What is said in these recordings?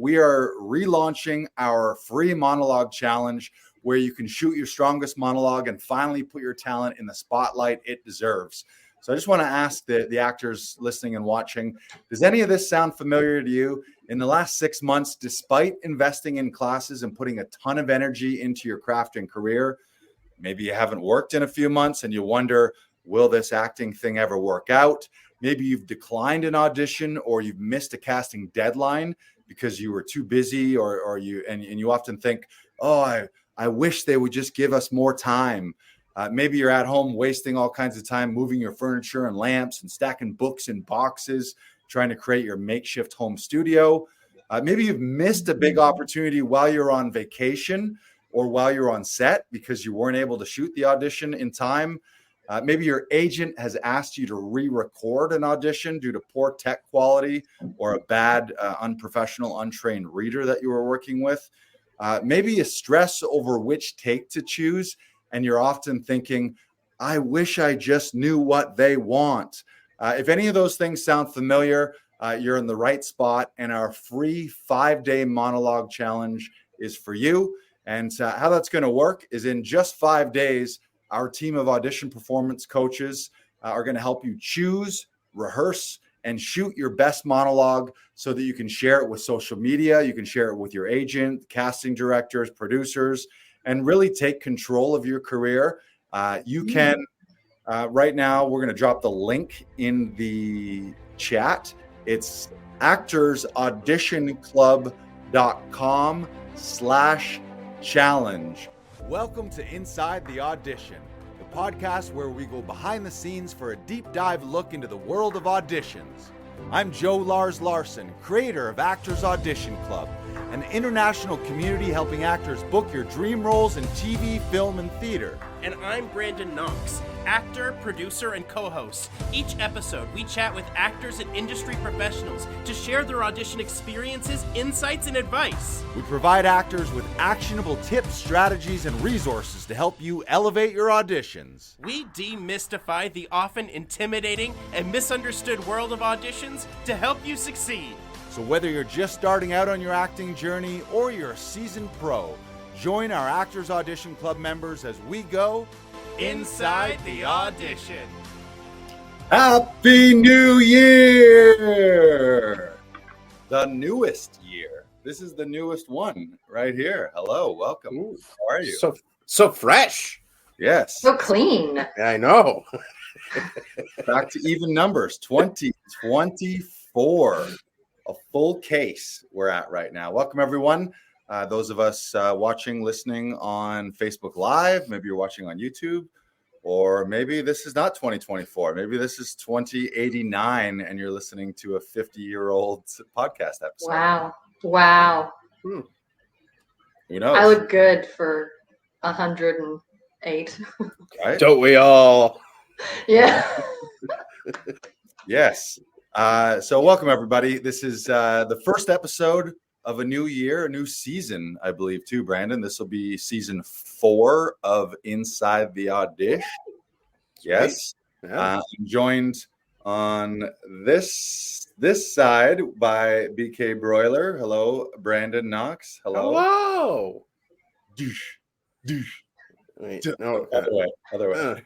we are relaunching our free monologue challenge where you can shoot your strongest monologue and finally put your talent in the spotlight it deserves. So I just want to ask the actors listening and watching, does any of this sound familiar to you? In the last 6 months, despite investing in classes and putting a ton of energy into your craft and career, maybe you haven't worked in a few months and you wonder, will this acting thing ever work out? Maybe you've declined an audition or you've missed a casting deadline because you were too busy, or you often think, oh, I wish they would just give us more time. Maybe you're at home wasting all kinds of time moving your furniture and lamps and stacking books in boxes, trying to create your makeshift home studio. Maybe you've missed a big opportunity while you're on vacation or while you're on set because you weren't able to shoot the audition in time. Maybe your agent has asked you to re-record an audition due to poor tech quality or a bad, unprofessional, untrained reader that you were working with. Maybe you stress over which take to choose, and you're often thinking, I wish I just knew what they want. If any of those things sound familiar, you're in the right spot, and our free 5-day monologue challenge is for you. And how that's going to work is in just 5 days, our team of audition performance coaches are going to help you choose, rehearse, and shoot your best monologue so that you can share it with social media. You can share it with your agent, casting directors, producers, and really take control of your career. You can, right now, we're going to drop the link in the chat. It's actorsauditionclub.com/challenge. Welcome to Inside the Audition, the podcast where we go behind the scenes for a deep dive look into the world of auditions. I'm J Larsen, creator of Actors Audition Club, an international community helping actors book your dream roles in TV, film, and theater. And I'm Brandon Knox, actor, producer, and co-host. Each episode, we chat with actors and industry professionals to share their audition experiences, insights, and advice. We provide actors with actionable tips, strategies, and resources to help you elevate your auditions. We demystify the often intimidating and misunderstood world of auditions to help you succeed. So whether you're just starting out on your acting journey or you're a seasoned pro, join our Actors Audition Club members as we go Inside the Audition. Happy New Year! The newest year. This is the newest one right here. Hello, welcome. Ooh, how are you? So fresh. Yes. So clean. I know. Back to even numbers. 2024. A full case we're at right now. Welcome, everyone. Those of us watching, listening on Facebook Live, maybe you're watching on YouTube, or maybe this is not 2024. Maybe this is 2089 and you're listening to a 50-year-old podcast episode. Wow. Who knows? I look good for 108. Right? Don't we all? Yeah. Yes. So welcome, everybody. This is the first episode of a new year, a new season, I believe, too, Brandon. This will be season 4 of Inside the Audition. Yes. Yeah. I'm joined on this side by BK Broiler. Hello, Brandon Knox. Hello. Douche. Wait, no. Other way.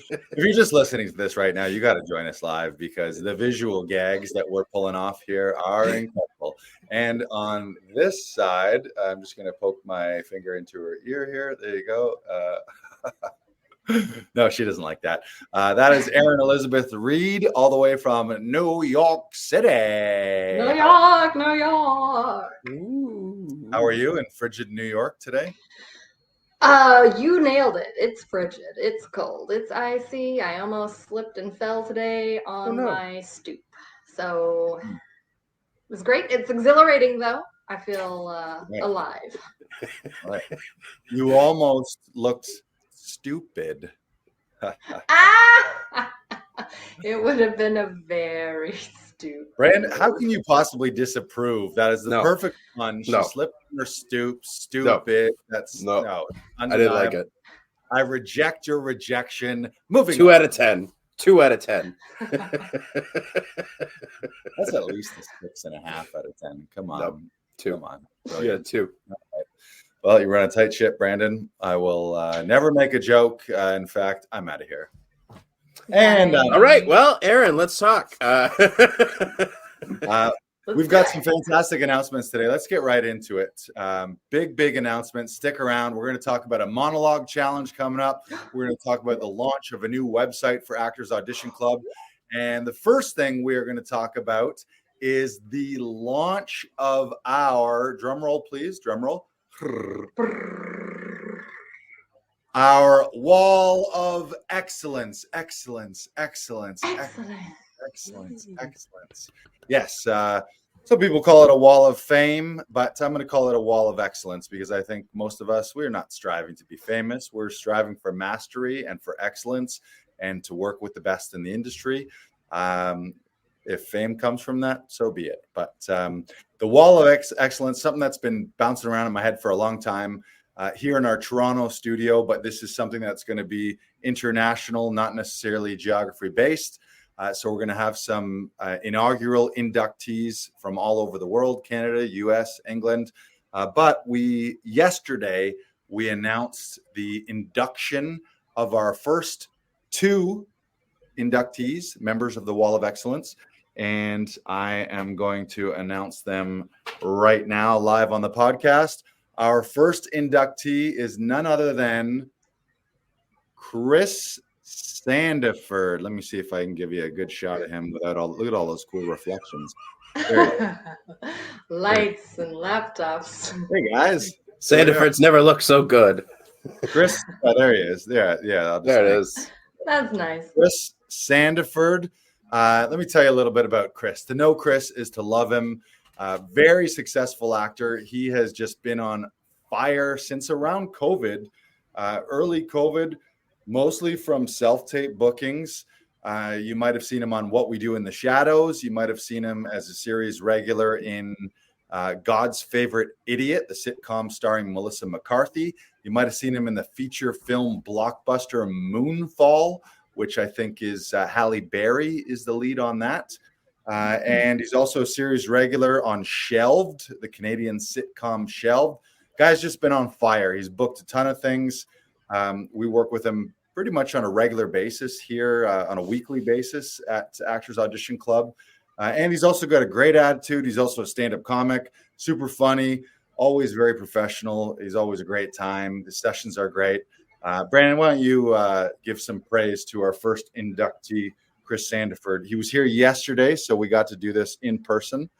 If you're just listening to this right now, you got to join us live because the visual gags that we're pulling off here are incredible. And on this side, I'm just going to poke my finger into her ear here. There you go. No, she doesn't like that. That is Erin Elizabeth Reed, all the way from New York City. New York. Ooh. How are you in frigid New York today? You nailed it. It's frigid. It's cold. It's icy. I almost slipped and fell today on my stoop. So it was great. It's exhilarating, though. I feel alive. Right. You almost looked stupid. It would have been a very stupid. Brandon, how can you possibly disapprove? That is the perfect one. She slipped on her stoop. Stupid. That's no. I didn't like it. I reject your rejection. Moving 2 on. out of 10. 2 out of 10. That's at least a 6.5 out of 10. Come on. Nope. 2. Come on. Yeah, Brilliant. 2. Well, you run a tight ship, Brandon. I will never make a joke. In fact, I'm out of here. And all right. Well, Aaron, let's talk. We've got some fantastic announcements today. Let's get right into it. Big announcement. Stick around. We're going to talk about a monologue challenge coming up. We're going to talk about the launch of a new website for Actors Audition Club. And the first thing we're going to talk about is the launch of our, drum roll, please, drum roll. Our wall of excellence. Yes. Some people call it a wall of fame, but I'm going to call it a wall of excellence because I think most of us, we're not striving to be famous. We're striving for mastery and for excellence and to work with the best in the industry. If fame comes from that, so be it. But the wall of excellence, something that's been bouncing around in my head for a long time here in our Toronto studio, but this is something that's going to be international, not necessarily geography based. So we're going to have some inaugural inductees from all over the world, Canada, US, England. But yesterday, we announced the induction of our first 2 inductees, members of the Wall of Excellence. And I am going to announce them right now live on the podcast. Our first inductee is none other than Chris Sandiford. Let me see if I can give you a good shot at him without look at all those cool reflections. Lights and laptops. Hey guys. Sandiford's never looked so good. Chris, there he is. Yeah. There it is. That's nice. Chris Sandiford. Let me tell you a little bit about Chris. To know Chris is to love him. Very successful actor. He has just been on fire since around COVID, early COVID, mostly from self-tape bookings. You might have seen him on What We Do in the Shadows. You might have seen him as a series regular in God's Favorite Idiot, the sitcom starring Melissa McCarthy. You might have seen him in the feature film blockbuster Moonfall, which I think is Halle Berry is the lead on that. And he's also a series regular on Shelved, the Canadian sitcom Shelved. Guy's just been on fire. He's booked a ton of things. We work with him pretty much on a regular basis here, on a weekly basis at Actors Audition Club. And he's also got a great attitude. He's also a stand-up comic, super funny, always very professional. He's always a great time. The sessions are great. Brandon, why don't you give some praise to our first inductee, Chris Sandiford. He was here yesterday, so we got to do this in person.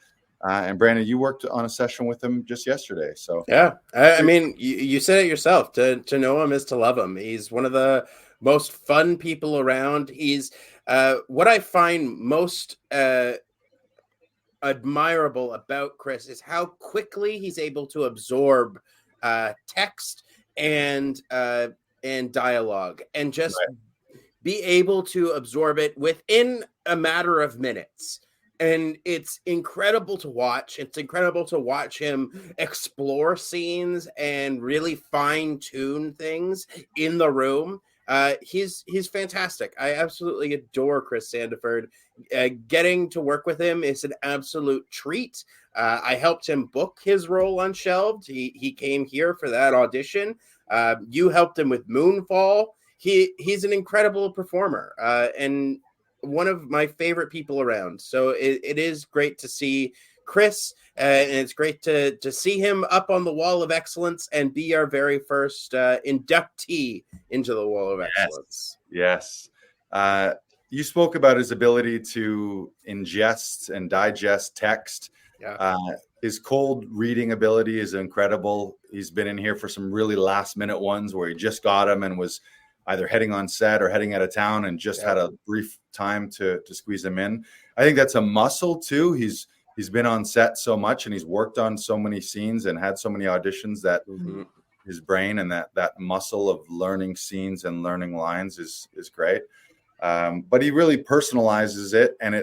And Brandon, you worked on a session with him just yesterday. So yeah, I mean, you said it yourself. To know him is to love him. He's one of the most fun people around. He's what I find most admirable about Chris is how quickly he's able to absorb text and dialogue and just be able to absorb it within a matter of minutes. And it's incredible to watch. It's incredible to watch him explore scenes and really fine tune things in the room. He's fantastic. I absolutely adore Chris Sandiford. Getting to work with him is an absolute treat. I helped him book his role on Shelved. He came here for that audition. You helped him with Moonfall. He's an incredible performer and one of my favorite people around. So it is great to see Chris, and it's great to see him up on the Wall of Excellence and be our very first inductee into the Wall of Excellence. Yes. You spoke about his ability to ingest and digest text. Yeah. His cold reading ability is incredible. He's been in here for some really last minute ones where he just got him and was either heading on set or heading out of town and just had a brief time to squeeze him in. I think that's a muscle too. He's been on set so much and he's worked on so many scenes and had so many auditions that his brain and that muscle of learning scenes and learning lines is great. But he really personalizes it, and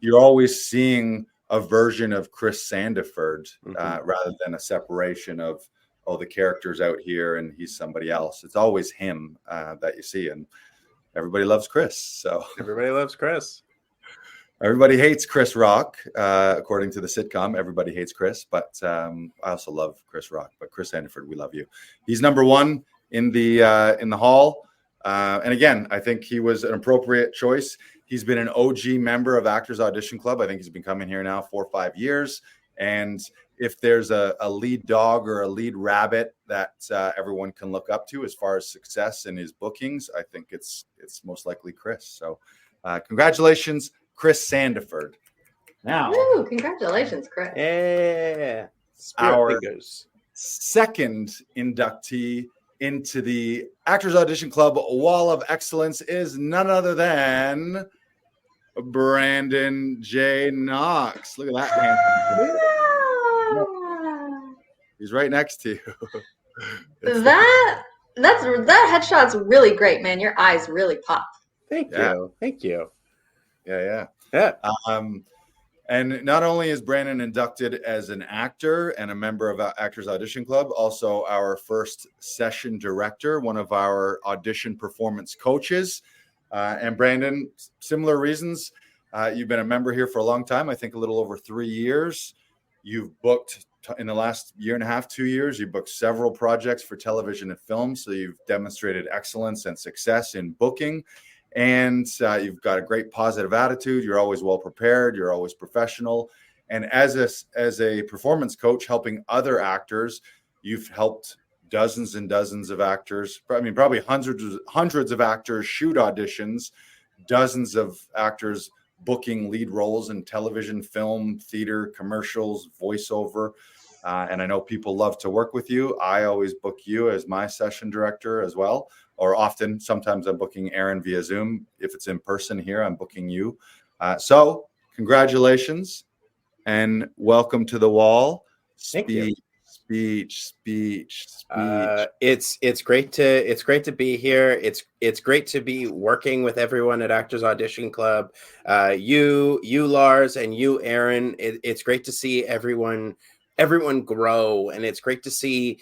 you're always seeing a version of Chris Sandiford rather than a separation of, the character's out here and he's somebody else. It's always him that you see. And everybody loves Chris. So everybody loves Chris. Everybody hates Chris Rock, according to the sitcom. Everybody hates Chris, but I also love Chris Rock. But Chris Sandiford, we love you. He's number one in the hall, and again, I think he was an appropriate choice. He's been an OG member of Actors Audition Club. I think he's been coming here now 4 or 5 years. And if there's a lead dog or a lead rabbit that everyone can look up to as far as success in his bookings, I think it's most likely Chris. So, congratulations, Chris Sandiford. Now, woo, congratulations, Chris. Yeah. Our second inductee into the Actors Audition Club Wall of Excellence is none other than Brandon J. Knox. Look at that handsome. He's right next to you. That headshot's really great, man. Your eyes really pop. Thank you. Thank you. Yeah. Yeah. And not only is Brandon inducted as an actor and a member of Actors Audition Club, also our first session director, one of our audition performance coaches. And Brandon, similar reasons. You've been a member here for a long time, I think a little over 3 years. You've booked in the last year and a half, 2 years, you booked several projects for television and film. So you've demonstrated excellence and success in booking. And you've got a great positive attitude. You're always well prepared. You're always professional. And as a performance coach helping other actors, you've helped dozens and dozens of actors. I mean, probably hundreds of actors shoot auditions, dozens of actors booking lead roles in television, film, theater, commercials, voiceover. And I know people love to work with you. I always book you as my session director as well. Or often, sometimes I'm booking Aaron via Zoom. If it's in person here, I'm booking you. So congratulations and welcome to the wall. Thank you. Speech. It's great to be here. It's great to be working with everyone at Actors Audition Club. You Lars, and you Aaron. It's great to see everyone grow, and it's great to see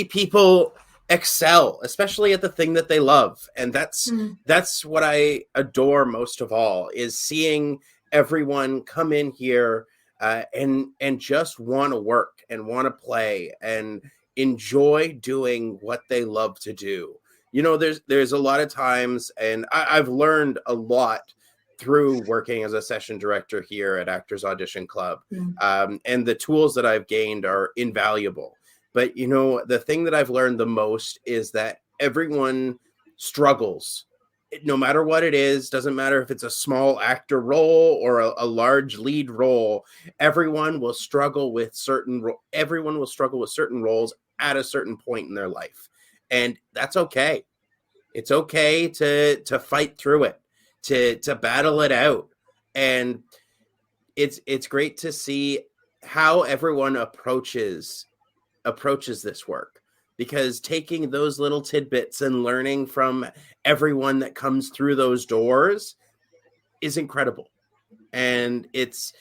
people excel, especially at the thing that they love. And that's what I adore most of all, is seeing everyone come in here and just want to work and want to play and enjoy doing what they love to do. You know, there's a lot of times, and I've learned a lot through working as a session director here at Actors Audition Club. And the tools that I've gained are invaluable. But, you know, the thing that I've learned the most is that everyone struggles. No matter what it is, doesn't matter if it's a small actor role or a large lead role, everyone will struggle with certain roles at a certain point in their life. And that's okay. It's okay to fight through it, to battle it out. And it's great to see how everyone approaches this work, because taking those little tidbits and learning from everyone that comes through those doors is incredible. And it's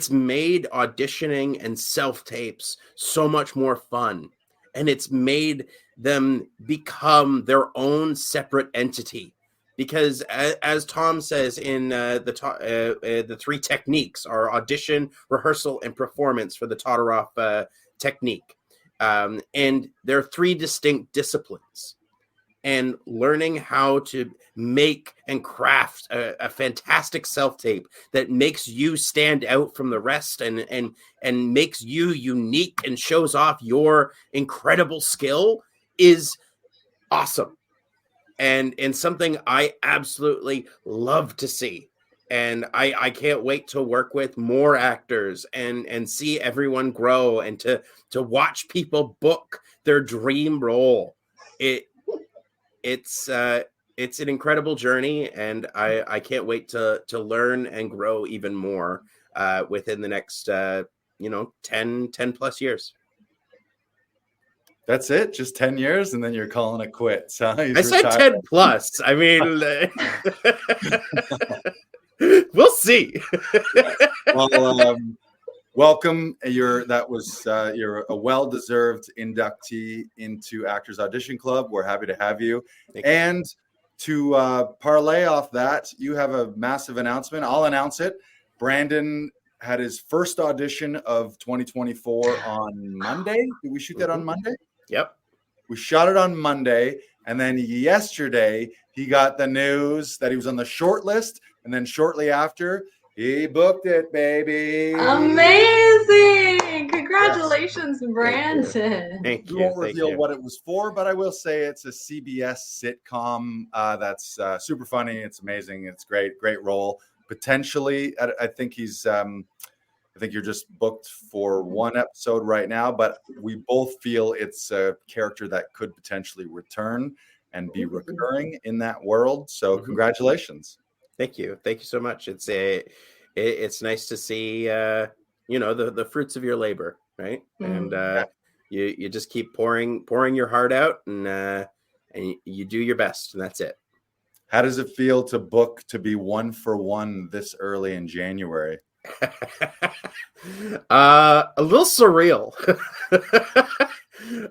made auditioning and self-tapes so much more fun, and it's made them become their own separate entity. Because as Tom says in the 3 techniques are audition, rehearsal, and performance for the Todorov technique. And there are 3 distinct disciplines, and learning how to make and craft a fantastic self-tape that makes you stand out from the rest and makes you unique and shows off your incredible skill is awesome. And something I absolutely love to see. And I can't wait to work with more actors and see everyone grow, and to watch people book their dream role. It's an incredible journey, and I can't wait to learn and grow even more within the next 10 plus years. That's it? Just 10 years and then you're calling it quits, huh? I said 10 plus. I mean, we'll see. Well, welcome. You're a well-deserved inductee into Actors Audition Club. We're happy to have you. Thank you. And to parlay off that, you have a massive announcement. I'll announce it. Brandon had his first audition of 2024 on Monday. Did we shoot that on Monday? Yep. We shot it on Monday. And then yesterday, he got the news that he was on the short list. And then shortly after, he booked it, baby. Amazing! Congratulations, Brandon. Thank you. We won't reveal what it was for, but I will say it's a CBS sitcom that's super funny. It's amazing. It's great role. Potentially, I think he's. I think you're just booked for one episode right now, but we both feel it's a character that could potentially return and be recurring in that world. So, congratulations. Thank you so much. It's nice to see the fruits of your labor, right? And you just keep pouring your heart out, and you do your best, and that's it. How does it feel to book to be 1 for 1 this early in January? A little surreal,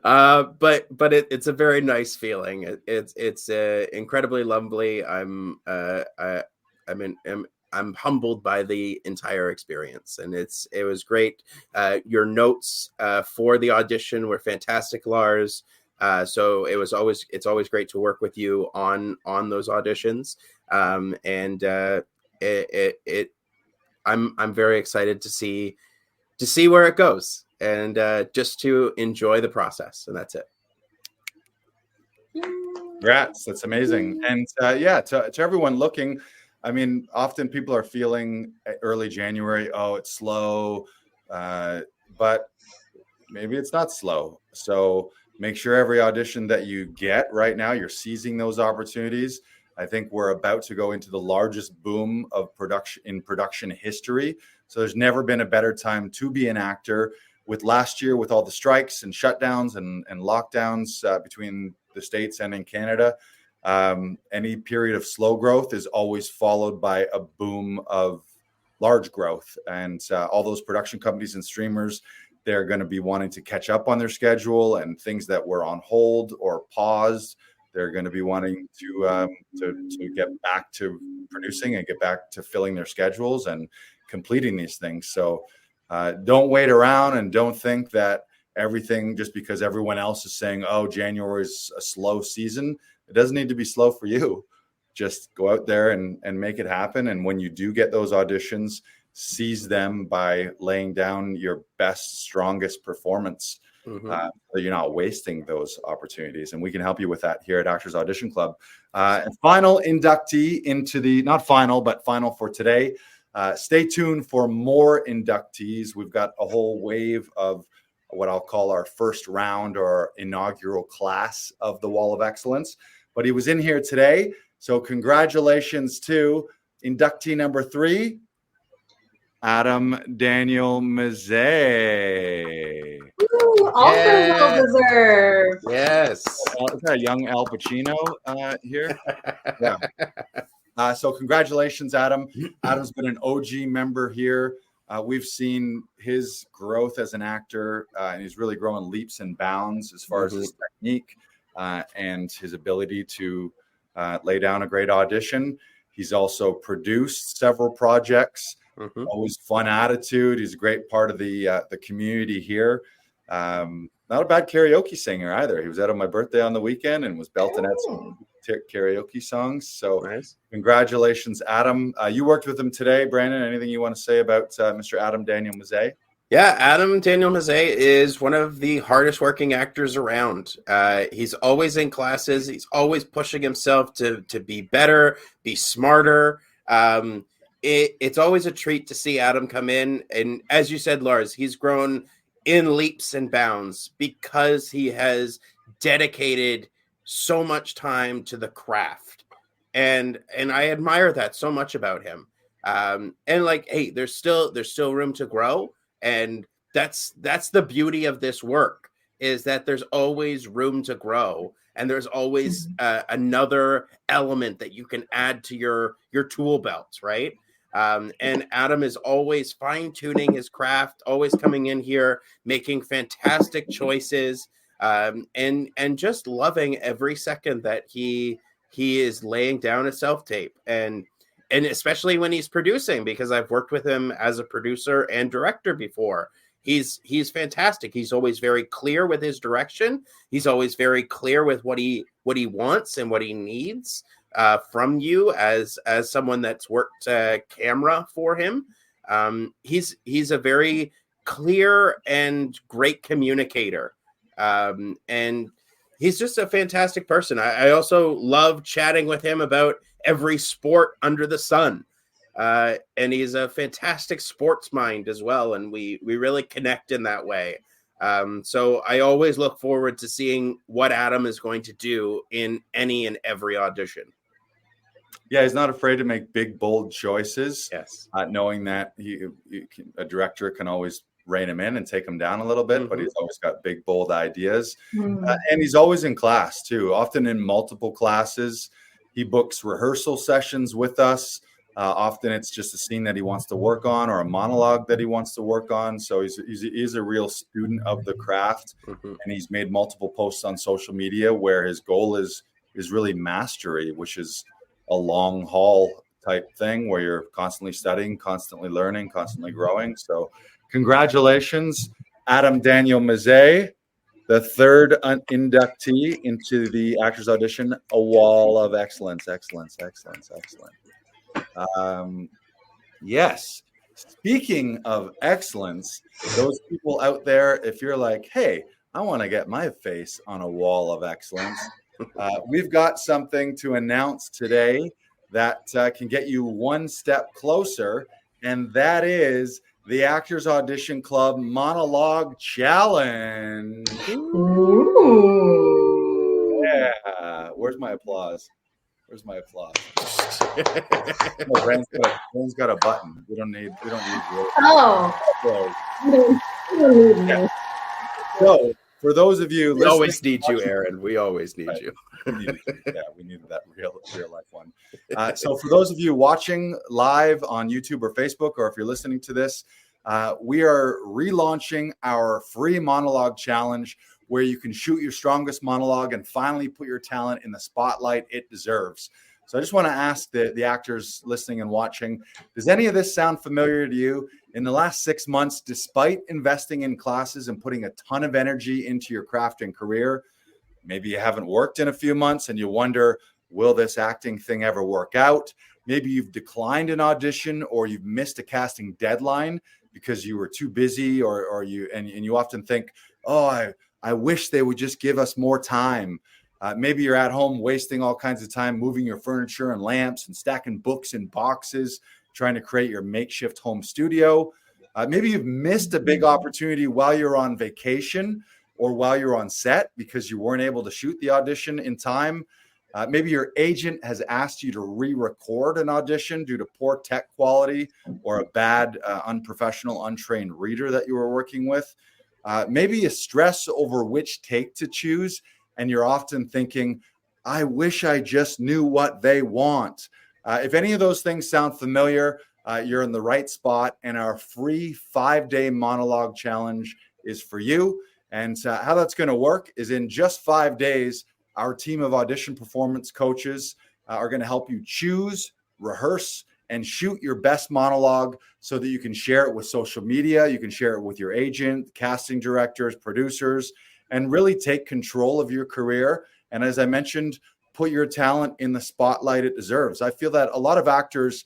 but it's a very nice feeling. It's incredibly lovely. I'm humbled by the entire experience, and it was great. Your notes for the audition were fantastic, Lars. So it's always great to work with you on those auditions. I'm very excited to see where it goes, and just to enjoy the process, and that's it. Congrats, that's amazing. And to everyone looking, I mean, often people are feeling early January, oh, it's slow, but maybe it's not slow. So make sure every audition that you get right now, you're seizing those opportunities. I think we're about to go into the largest boom of production history. So there's never been a better time to be an actor. With last year, with all the strikes and shutdowns and lockdowns between the States and in Canada, any period of slow growth is always followed by a boom of large growth. And all those production companies and streamers, they're going to be wanting to catch up on their schedule, and things that were on hold or paused, they're going to be wanting to get back to producing and get back to filling their schedules and completing these things. So don't wait around, and don't think that everything, just because everyone else is saying, oh, January is a slow season, it doesn't need to be slow for you. Just go out there and make it happen. And when you do get those auditions, seize them by laying down your best, strongest performance. So you're not wasting those opportunities, and we can help you with that here at Actors Audition Club. And final inductee into the, not final, but final for today. Stay tuned for more inductees. We've got a whole wave of what I'll call our first round or inaugural class of the Wall of Excellence. But he was in here today, so congratulations to inductee number 3, Adam Daniel Mezei. Also well deserved. Yes. Is that a young Al Pacino here? Yeah. So congratulations, Adam. Adam's been an OG member here. We've seen his growth as an actor, and he's really growing leaps and bounds as far as his technique and his ability to lay down a great audition. He's also produced several projects. Always fun attitude. He's a great part of the community here. Not a bad karaoke singer either. He was out on my birthday on the weekend and was belting out some karaoke songs. So nice. Congratulations, Adam. You worked with him today. Brandon, anything you want to say about Mr. Adam Daniel Mezei? Yeah, Adam Daniel Mezei is one of the hardest working actors around. He's always in classes. He's always pushing himself to be better, be smarter. It's always a treat to see Adam come in. And as you said, Lars, he's grown in leaps and bounds because he has dedicated so much time to the craft. And I admire that so much about him. And like, hey, there's still room to grow. And that's the beauty of this work, is that there's always room to grow. And there's always another element that you can add to your tool belt, right? And Adam is always fine-tuning his craft, always coming in here, making fantastic choices, and just loving every second that he he is laying down a self-tape, and especially when he's producing, because I've worked with him as a producer and director before. He's fantastic. He's always very clear with his direction. He's always very clear with what he wants and what he needs from you as someone that's worked camera for him. He's a very clear and great communicator. And he's just a fantastic person. I also love chatting with him about every sport under the sun. And he's a fantastic sports mind as well. And we really connect in that way. So I always look forward to seeing what Adam is going to do in any and every audition. Yeah, he's not afraid to make big, bold choices. Yes. Knowing that a director can always rein him in and take him down a little bit, but he's always got big, bold ideas. And he's always in class too, often in multiple classes. He books rehearsal sessions with us. Often it's just a scene that he wants to work on or a monologue that he wants to work on. So he's a real student of the craft, and he's made multiple posts on social media where his goal is really mastery, which is a long haul type thing where you're constantly studying, constantly learning, constantly growing. So congratulations, Adam Daniel Mezei, the third inductee into the Actors Audition, a wall of excellence. Yes. Speaking of excellence, those people out there, if you're like, hey, I want to get my face on a wall of excellence, we've got something to announce today that can get you one step closer, and that is the Actors Audition Club Monologue Challenge. Ooh. Yeah. Where's my applause? Brandon's got a button. We don't need. Oh. Yeah. So for those of you, we always need you, Aaron. We always need you. We need that real life one. So for those of you watching live on YouTube or Facebook, or if you're listening to this, we are relaunching our free monologue challenge, where you can shoot your strongest monologue and finally put your talent in the spotlight it deserves. So I just want to ask the actors listening and watching, does any of this sound familiar to you? In the last 6 months, despite investing in classes and putting a ton of energy into your craft and career, maybe you haven't worked in a few months and you wonder, will this acting thing ever work out? Maybe you've declined an audition, or you've missed a casting deadline because you were too busy, or you often think, oh, I wish they would just give us more time. Maybe you're at home wasting all kinds of time moving your furniture and lamps and stacking books in boxes, trying to create your makeshift home studio. Maybe you've missed a big opportunity while you're on vacation or while you're on set because you weren't able to shoot the audition in time. Maybe your agent has asked you to re-record an audition due to poor tech quality or a bad, unprofessional, untrained reader that you were working with. Maybe you stress over which take to choose, and you're often thinking, I wish I just knew what they want. If any of those things sound familiar, you're in the right spot, and our free 5-day monologue challenge is for you. And how that's going to work is in just 5 days, our team of audition performance coaches are going to help you choose, rehearse, and shoot your best monologue so that you can share it with social media. You can share it with your agent, casting directors, producers, and really take control of your career. And as I mentioned, put your talent in the spotlight it deserves. I feel that a lot of actors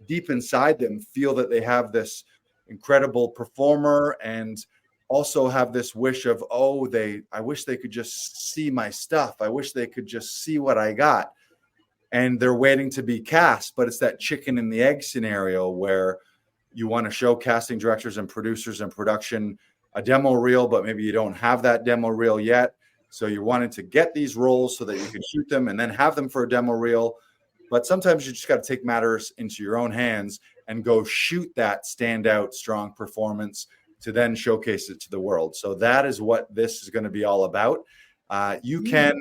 deep inside them feel that they have this incredible performer and also have this wish of, I wish they could just see my stuff. I wish they could just see what I got. And they're waiting to be cast, but it's that chicken and the egg scenario where you want to show casting directors and producers and production a demo reel, but maybe you don't have that demo reel yet. So you're wanting to get these roles so that you can shoot them and then have them for a demo reel. But sometimes you just got to take matters into your own hands and go shoot that standout, strong performance to then showcase it to the world. So that is what this is going to be all about. You can,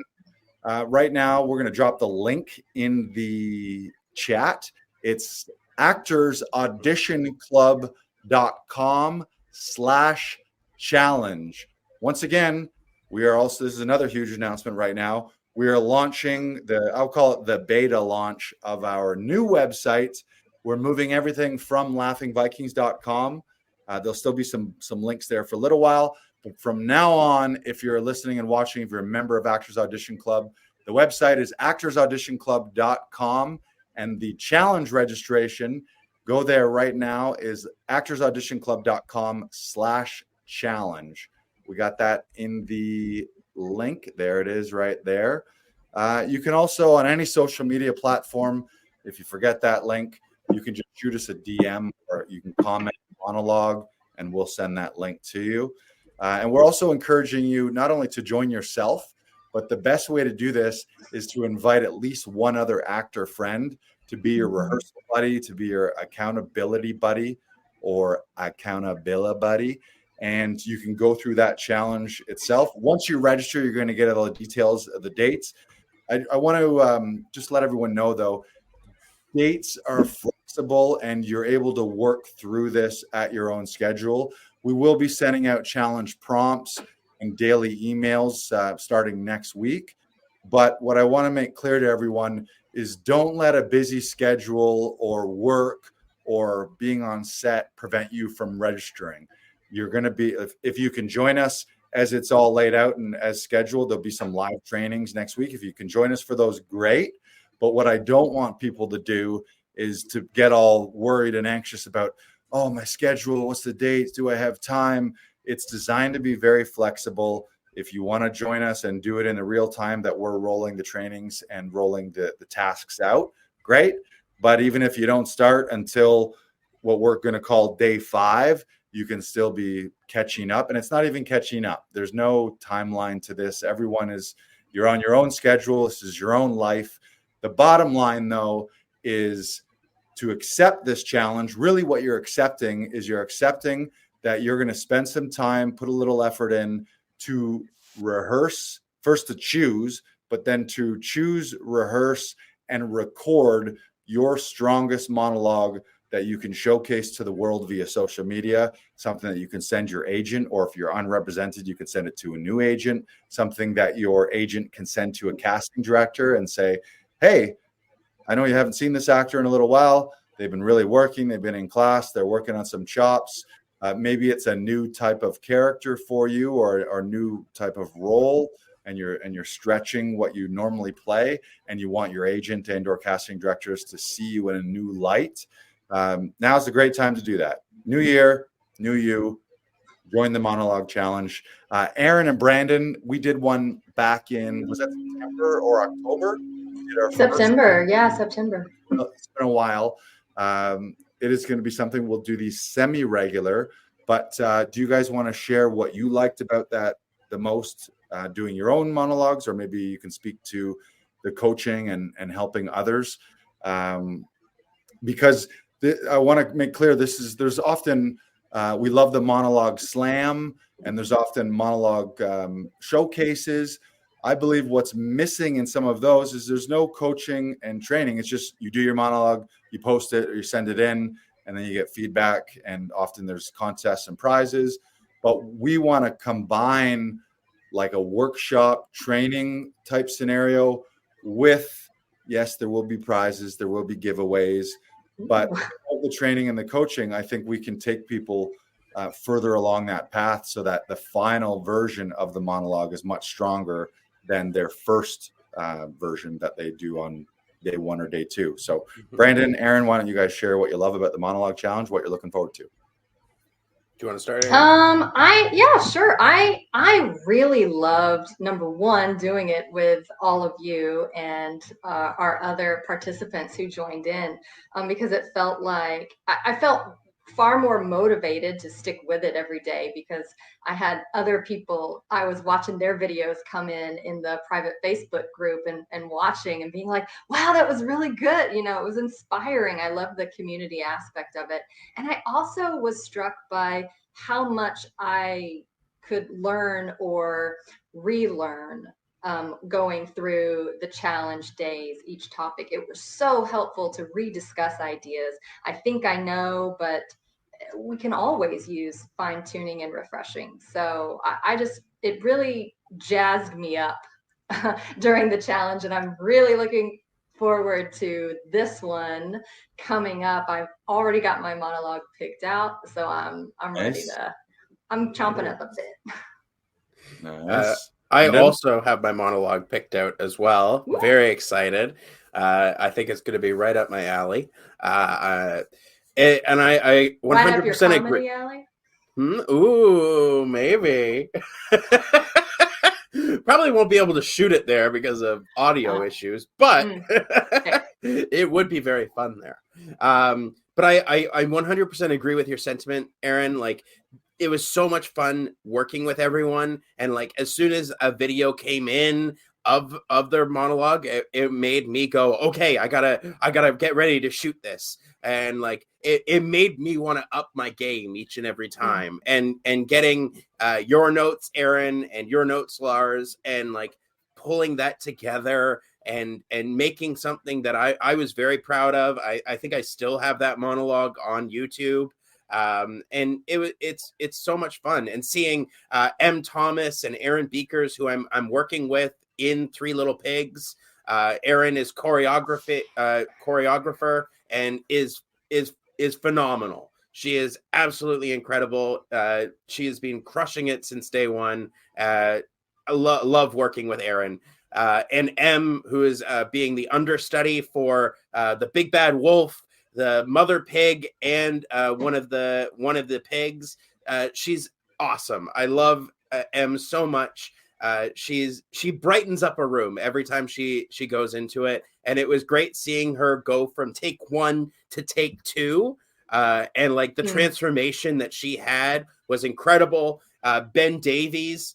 right now, we're going to drop the link in the chat. It's actorsauditionclub.com/challenge. Once again, this is another huge announcement right now. we are launching I'll call it the beta launch of our new website. We're moving everything from laughingvikings.com. There'll still be some links there for a little while. But from now on, if you're listening and watching, if you're a member of Actors Audition Club, the website is actorsauditionclub.com. And the challenge registration, go there right now, is actorsauditionclub.com/challenge. We got that in the link. There it is right there. You can also, on any social media platform, if you forget that link, you can just shoot us a DM or you can comment Monologue and we'll send that link to you. And we're also encouraging you not only to join yourself, but the best way to do this is to invite at least one other actor friend to be your rehearsal buddy, to be your accountability buddy or accountability buddy. And you can go through that challenge itself. Once you register, you're going to get all the details of the dates. I want to just let everyone know, though, dates are flexible and you're able to work through this at your own schedule. We will be sending out challenge prompts and daily emails starting next week. But what I want to make clear to everyone is don't let a busy schedule or work or being on set prevent you from registering. You're going to be, if you can join us as it's all laid out and as scheduled, there'll be some live trainings next week. If you can join us for those, great. But what I don't want people to do is to get all worried and anxious about, oh, my schedule, what's the dates? Do I have time? It's designed to be very flexible. If you want to join us and do it in the real time that we're rolling the trainings and rolling the tasks out, great. But even if you don't start until what we're going to call day 5, you can still be catching up. And it's not even catching up. There's no timeline to this. You're on your own schedule. This is your own life. The bottom line, though, is to accept this challenge. Really what you're accepting that you're going to spend some time, put a little effort in to rehearse, first to choose, but then to choose, rehearse, and record your strongest monologue that you can showcase to the world via social media, something that you can send your agent, or if you're unrepresented, you can send it to a new agent, something that your agent can send to a casting director and say, hey, I know you haven't seen this actor in a little while. They've been really working. They've been in class. They're working on some chops. Maybe it's a new type of character for you or new type of role, and you're stretching what you normally play, and you want your agent and or casting directors to see you in a new light. Now's a great time to do that. New year, new you. Join the Monologue Challenge. Aaron and Brandon, we did one back in, was that September or October? September. September. It's been a while. It is going to be something we'll do these semi-regular, but do you guys want to share what you liked about that the most, doing your own monologues, or maybe you can speak to the coaching and helping others? Because I want to make clear, there's often, we love the monologue slam, and there's often monologue showcases. I believe what's missing in some of those is there's no coaching and training. It's just you do your monologue, you post it or you send it in, and then you get feedback. And often there's contests and prizes. But we want to combine like a workshop training type scenario with, yes, there will be prizes, there will be giveaways, but the training and the coaching, I think we can take people further along that path so that the final version of the monologue is much stronger than their first version that they do on day 1 or day 2. So Brandon, Aaron, why don't you guys share what you love about the Monologue Challenge, what you're looking forward to? Do you want to start, Aaron? Sure. I really loved, number one, doing it with all of you and our other participants who joined in, because it felt like I felt far more motivated to stick with it every day, because I had other people, I was watching their videos come in the private Facebook group and watching and being like, wow, that was really good. You know, it was inspiring. I love the community aspect of it. And I also was struck by how much I could learn or relearn going through the challenge days, each topic. It was so helpful to rediscuss ideas. I think I know, but we can always use fine tuning and refreshing. So it really jazzed me up during the challenge, and I'm really looking forward to this one coming up. I've already got my monologue picked out, so I'm ready to. I'm chomping at the bit. Nice. I also have my monologue picked out as well. Very excited. I think it's going to be right up my alley. And I 100% agree. Alley? Ooh, maybe. Probably won't be able to shoot it there because of audio issues, but it would be very fun there. But I 100% agree with your sentiment, Aaron. Like, it was so much fun working with everyone, and like as soon as a video came in of their monologue, it made me go, okay, I gotta get ready to shoot this. And like it made me want to up my game each and every time. And getting your notes, Aaron, and your notes, Lars, and like pulling that together and making something that I was very proud of. I think I still have that monologue on YouTube. And it's so much fun, and seeing M. Thomas and Aaron Beekers, who I'm working with in Three Little Pigs. Aaron is choreographer and is phenomenal. She is absolutely incredible. She has been crushing it since day one. I love working with Aaron. And M, who is being the understudy for the Big Bad Wolf, the mother pig, and one of the pigs. She's awesome. I love M so much. She brightens up a room every time she goes into it, and it was great seeing her go from take 1 to take 2, and like the transformation that she had was incredible. Ben Davies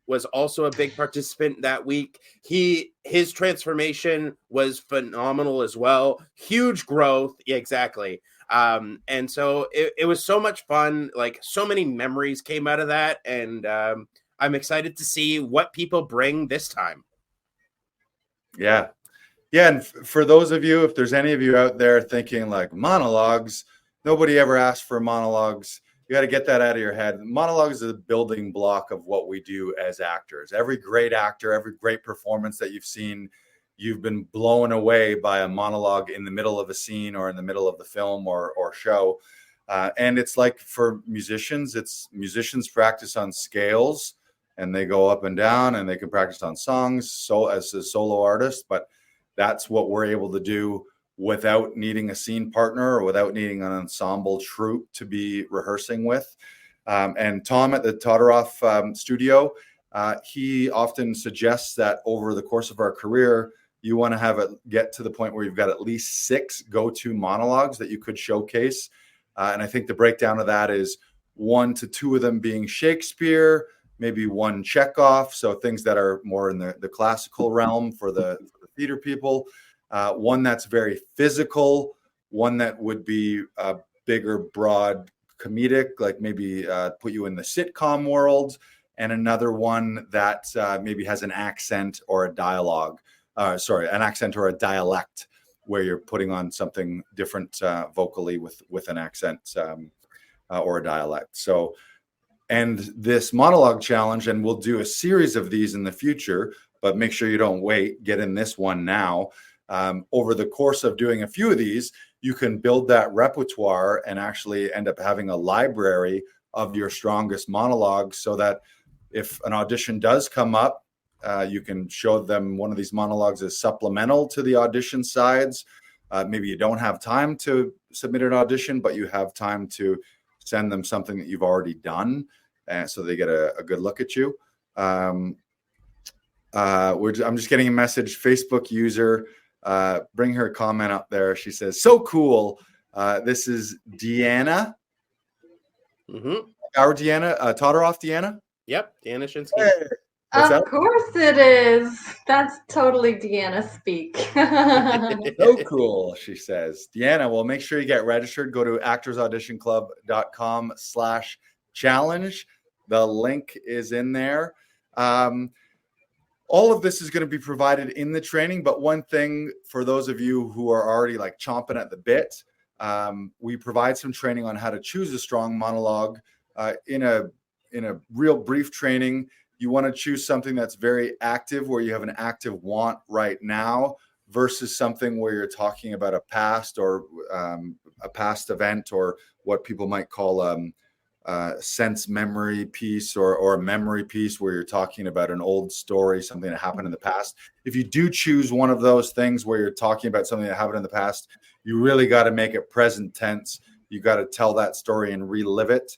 was also a big participant that week. His transformation was phenomenal as well. Huge growth. Yeah, exactly. And so it was so much fun. Like, so many memories came out of that. And I'm excited to see what people bring this time. Yeah. Yeah. And for those of you, if there's any of you out there thinking like monologues, nobody ever asked for monologues. You got to get that out of your head. Monologues is a building block of what we do as actors. Every great actor, every great performance that you've seen, you've been blown away by a monologue in the middle of a scene or in the middle of the film or show. And it's like for musicians, musicians practice on scales and they go up and down, and they can practice on songs so as a solo artist. But that's what we're able to do without needing a scene partner or without needing an ensemble troupe to be rehearsing with. And Tom at the Todoroff studio, he often suggests that over the course of our career, you want to have it get to the point where you've got at least 6 go-to monologues that you could showcase. And I think the breakdown of that is 1 to 2 of them being Shakespeare, maybe 1 Chekhov, so things that are more in the classical realm for the theater people. 1 that's very physical, 1 that would be bigger, broad, comedic, like maybe put you in the sitcom world, and another 1 that maybe has an accent or a dialogue. An accent or a dialect, where you're putting on something different vocally with an accent or a dialect. So, and this monologue challenge, and we'll do a series of these in the future, but make sure you don't wait. Get in this one now. Over the course of doing a few of these, you can build that repertoire and actually end up having a library of your strongest monologues, so that if an audition does come up, you can show them one of these monologues as supplemental to the audition sides. Maybe you don't have time to submit an audition, but you have time to send them something that you've already done, so they get a good look at you. I'm just getting a message. Facebook user, bring her comment up there. She says, "So cool." This is Deanna. Our Deanna, Todoroff Deanna. Yep, Deanna Shinsky. Hey. Of course it is. That's totally Deanna speak. So cool, she says. Deanna, well, make sure you get registered. Go to actorsauditionclub.com/challenge. The link is in there. All of this is going to be provided in the training, but one thing for those of you who are already like chomping at the bit, we provide some training on how to choose a strong monologue in a real brief training. you want to choose something that's very active, where you have an active want right now, versus something where you're talking about a past or a past event, or what people might call sense memory piece, or a memory piece where you're talking about an old story, something that happened in the past. If you do choose one of those things where you're talking about something that happened in the past, you really got to make it present tense. You got to tell that story and relive it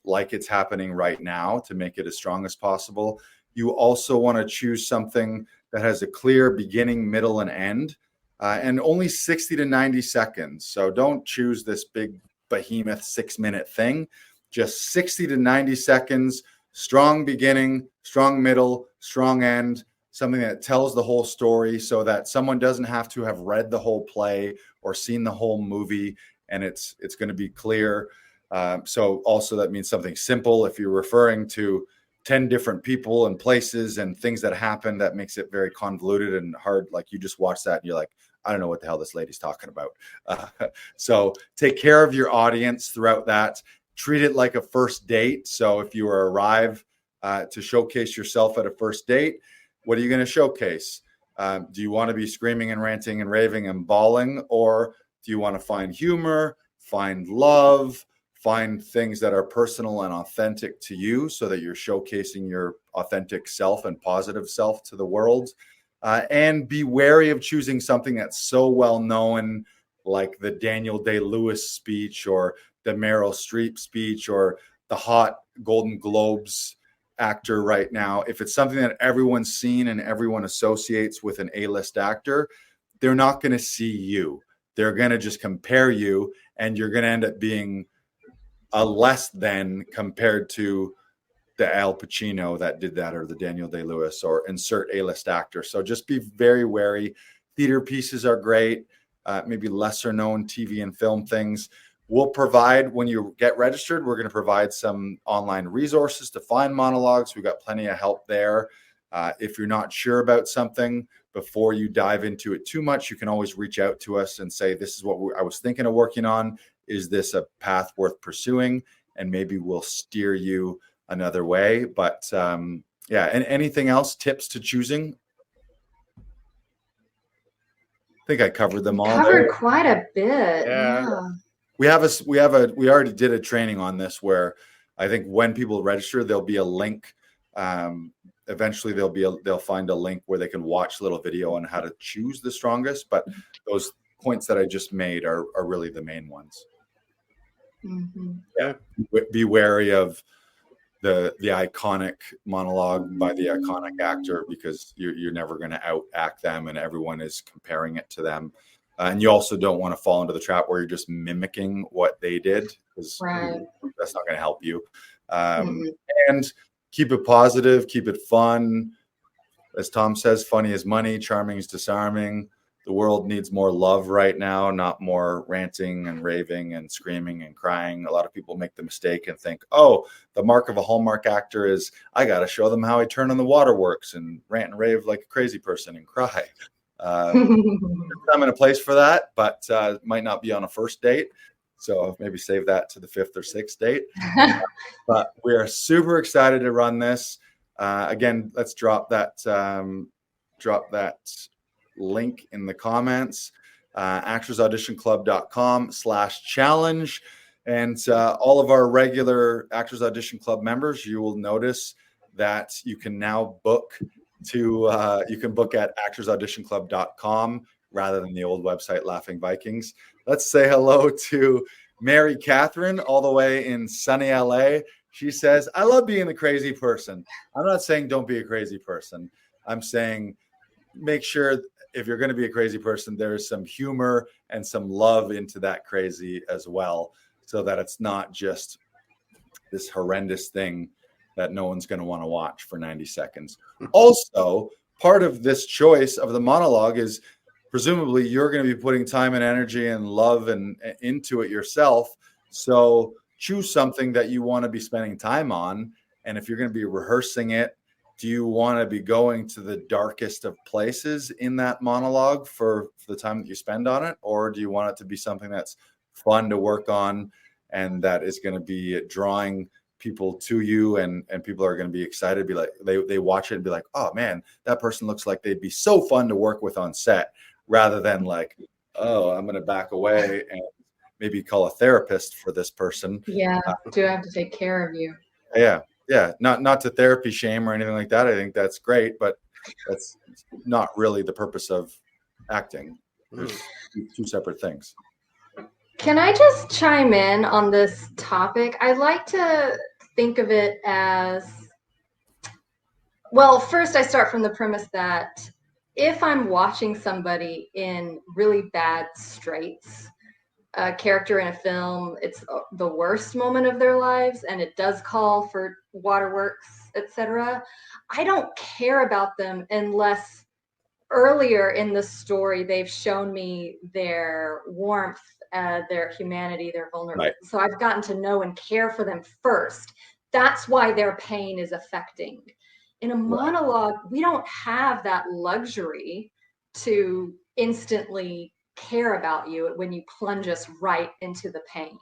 like it's happening right now to make it as strong as possible. You also want to choose something that has a clear beginning, middle, and end, and only 60 to 90 seconds. So don't choose this big behemoth 6-minute thing. Just 60 to 90 seconds, strong beginning, strong middle, strong end, something that tells the whole story so that someone doesn't have to have read the whole play or seen the whole movie, and it's going to be clear. So also that means something simple. If you're referring to 10 different people and places and things that happen, that makes it very convoluted and hard. Like you just watch that and you're like, I don't know what the hell this lady's talking about. So take care of your audience throughout that. Treat it like a first date. So if you arrive to showcase yourself at a first date, what are you going to showcase? Do you want to be screaming and ranting and raving and bawling? Or do you want to find humor, find love, find things that are personal and authentic to you so that you're showcasing your authentic self and positive self to the world? And be wary of choosing something that's so well known, like the Daniel Day-Lewis speech or the Meryl Streep speech or the hot Golden Globes actor right now. If it's something that everyone's seen and everyone associates with an A-list actor, they're not going to see you. They're going to just compare you, and you're going to end up being a less than compared to the Al Pacino that did that, or the Daniel Day-Lewis, or insert A-list actor. So just be very wary. Theater pieces are great. Maybe lesser known TV and film things. We'll provide, when you get registered, we're going to provide some online resources to find monologues. We've got plenty of help there. If you're not sure about something, before you dive into it too much, you can always reach out to us and say, this is what I was thinking of working on. Is this a path worth pursuing? And maybe we'll steer you another way. But yeah, and anything else, tips to choosing? I think I covered them all. Covered quite a bit. Yeah. We already did a training on this where I think when people register, there'll be a link. Eventually they'll find a link where they can watch a little video on how to choose the strongest. But those points that I just made are really the main ones. Mm-hmm. Yeah. Be wary of the iconic monologue by the iconic actor, because you're never going to out-act them, and everyone is comparing it to them. And you also don't want to fall into the trap where you're just mimicking what they did, because that's not going to help you. And keep it positive, keep it fun. As Tom says, funny is money, charming is disarming. The world needs more love right now, not more ranting and raving and screaming and crying. A lot of people make the mistake and think, oh, the mark of a Hallmark actor is I got to show them how I turn on the waterworks and rant and rave like a crazy person and cry. I'm in a place for that, but it might not be on a first date. So maybe save that to the 5th or 6th date. But we are super excited to run this. Again, let's drop that link in the comments. actorsauditionclub.com/challenge. And all of our regular Actors Audition Club members, you will notice that you can now book you can book at actorsauditionclub.com rather than the old website Laughing Vikings. Let's say hello to Mary Catherine, all the way in sunny LA. She says, I love being the crazy person. I'm not saying don't be a crazy person. I'm saying make sure if you're going to be a crazy person, there's some humor and some love into that crazy as well, so that it's not just this horrendous thing that no one's going to want to watch for 90 seconds. Also, part of this choice of the monologue is presumably you're going to be putting time and energy and love and into it yourself. So choose something that you want to be spending time on. And if you're going to be rehearsing it, do you want to be going to the darkest of places in that monologue for the time that you spend on it? Or do you want it to be something that's fun to work on and that is going to be drawing people to you, and people are going to be excited, be like, they watch it and be like, oh man, that person looks like they'd be so fun to work with on set, rather than like, oh, I'm going to back away and maybe call a therapist for this person. Yeah. Do I have to take care of you? Yeah. Not to therapy shame or anything like that. I think that's great, but that's not really the purpose of acting. There's two separate things. Can I just chime in on this topic? I like to think of it as, well, first I start from the premise that if I'm watching somebody in really bad straits, a character in a film, it's the worst moment of their lives, and it does call for waterworks, etc. I don't care about them unless earlier in the story they've shown me their warmth, their humanity, their vulnerability. Right. So I've gotten to know and care for them first. That's why their pain is affecting. In a monologue, we don't have that luxury to instantly care about you when you plunge us right into the pain.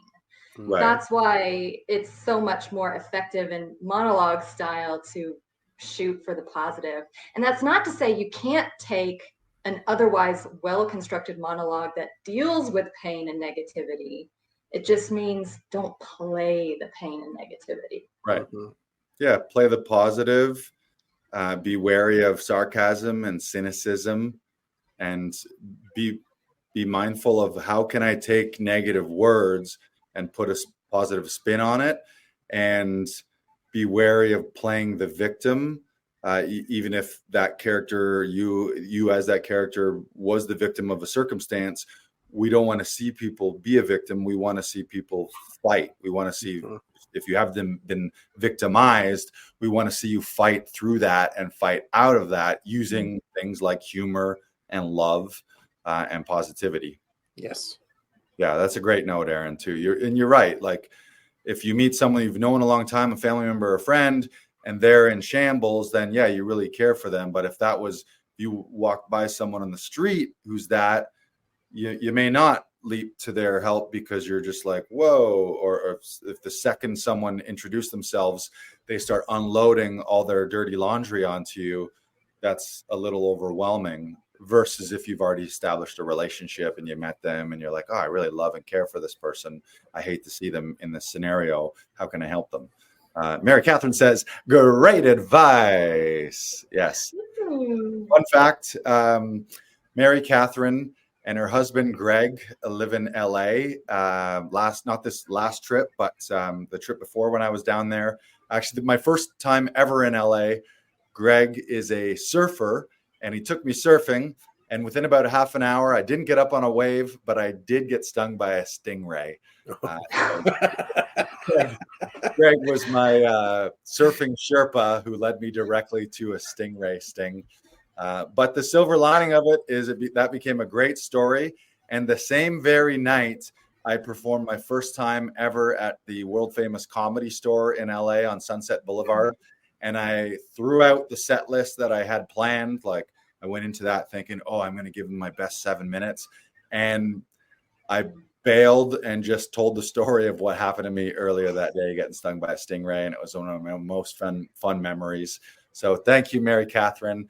Right. That's why it's so much more effective in monologue style to shoot for the positive. And that's not to say you can't take an otherwise well-constructed monologue that deals with pain and negativity. It just means don't play the pain and negativity. Right. Yeah, play the positive. Be wary of sarcasm and cynicism, and be mindful of how can I take negative words and put a positive spin on it, and be wary of playing the victim, even if that character, you as that character, was the victim of a circumstance. We don't want to see people be a victim. We want to see people fight. We want to see, if you have them been victimized, we want to see you fight through that and fight out of that using things like humor and love and positivity. Yes. Yeah, that's a great note, Aaron, too. You're right. Like, if you meet someone you've known a long time, a family member or a friend, and they're in shambles, then yeah, you really care for them. But if you walk by someone on the street who's that, you may not leap to their help because you're just like, whoa. Or if the second someone introduced themselves, they start unloading all their dirty laundry onto you, that's a little overwhelming. Versus if you've already established a relationship and you met them and you're like, oh, I really love and care for this person. I hate to see them in this scenario. How can I help them? Mary Catherine says, great advice. Yes. Fun fact, Mary Catherine and her husband, Greg, live in LA. Not this last trip, but the trip before when I was down there. Actually, my first time ever in LA. Greg is a surfer, and he took me surfing. And within about a half an hour, I didn't get up on a wave, but I did get stung by a stingray. Greg was my surfing Sherpa who led me directly to a stingray sting. But the silver lining of it is that became a great story. And the same very night, I performed my first time ever at the world famous Comedy Store in LA on Sunset Boulevard. And I threw out the set list that I had planned. Like, I went into that thinking, oh, I'm going to give them my best 7 minutes. And I bailed and just told the story of what happened to me earlier that day, getting stung by a stingray. And it was one of my most fun memories. So thank you, Mary Catherine.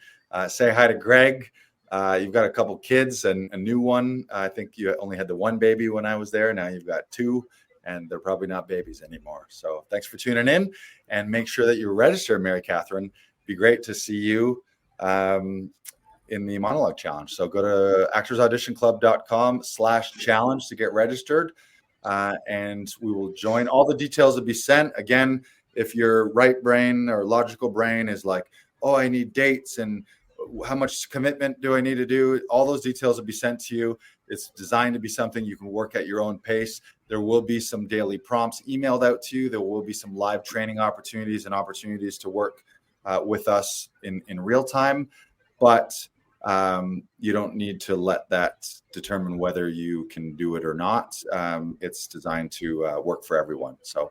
Say hi to Greg. You've got a couple kids and a new one. I think you only had the one baby when I was there. Now you've got two, and they're probably not babies anymore. So thanks for tuning in, and make sure that you register, Mary Catherine. It'd be great to see you in the Monologue Challenge. So go to actorsauditionclub.com/challenge to get registered, and we will join. All the details will be sent. Again, if your right brain or logical brain is like, oh, I need dates and how much commitment do I need to do? All those details will be sent to you. It's designed to be something you can work at your own pace. There will be some daily prompts emailed out to you. There will be some live training opportunities and opportunities to work with us in real time. But you don't need to let that determine whether you can do it or not. It's designed to work for everyone. So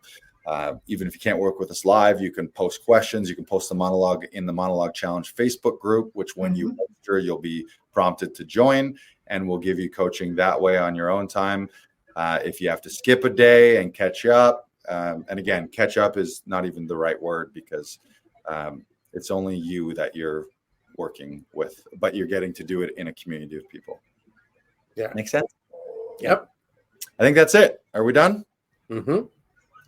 even if you can't work with us live, you can post questions. You can post the monologue in the Monologue Challenge Facebook group, which when you register, you'll be prompted to join, and we'll give you coaching that way on your own time. If you have to skip a day and catch up, And again, catch up is not even the right word because it's only you that you're working with, but you're getting to do it in a community of people. Yeah. Make sense? Yep. I think that's it. Are we done? Mm-hmm.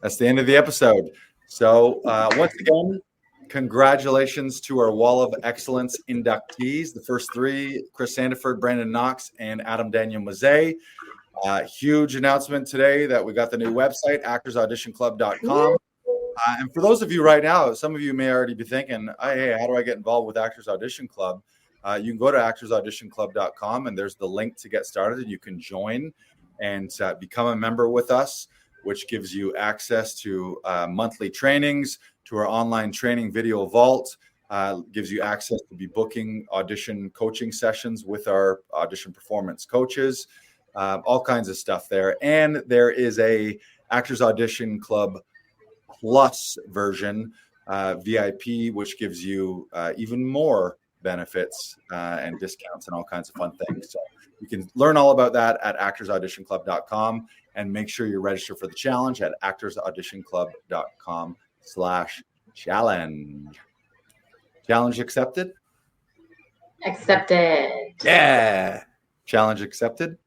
That's the end of the episode. So once again, congratulations to our Wall of Excellence inductees. The first three, Chris Sandiford, Brandon Knox, and Adam Daniel Mezei. Huge announcement today that we got the new website, actorsauditionclub.com. And for those of you right now, some of you may already be thinking, hey, how do I get involved with Actors Audition Club? You can go to actorsauditionclub.com and there's the link to get started, and you can join and become a member with us, which gives you access to monthly trainings, to our online training video vault, gives you access to be booking audition coaching sessions with our audition performance coaches, all kinds of stuff there. And there is a Actors Audition Club Plus version, VIP, which gives you even more benefits and discounts and all kinds of fun things. So you can learn all about that at actorsauditionclub.com, and make sure you register for the challenge at actorsauditionclub.com/challenge. Challenge accepted? Accepted. Yeah. Challenge accepted?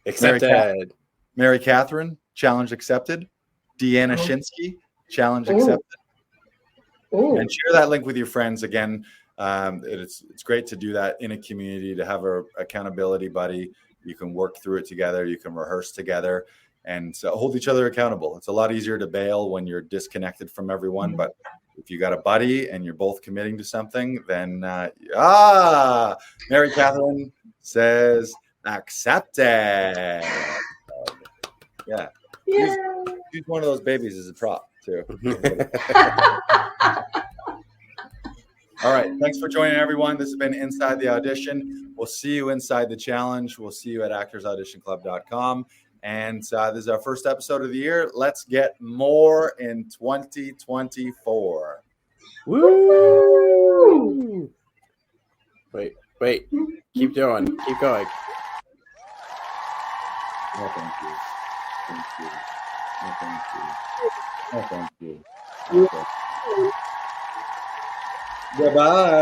Accepted. Mary Catherine, challenge accepted. Deanna Shinsky, challenge accepted. Ooh. And share that link with your friends. Again, it's great to do that in a community, to have a accountability buddy. You can work through it together. You can rehearse together and hold each other accountable. It's a lot easier to bail when you're disconnected from everyone. But if you got a buddy and you're both committing to something, then Mary Catherine says accepted. Yeah. She's one of those babies as a prop too. All right. Thanks for joining, everyone. This has been Inside the Audition. We'll see you inside the challenge. We'll see you at actorsauditionclub.com. And this is our first episode of the year. Let's get more in 2024. Woo! Wait. Keep going. Keep going. Oh, thank you. Thank you. Oh, thank you. Oh, thank you. Okay. Goodbye.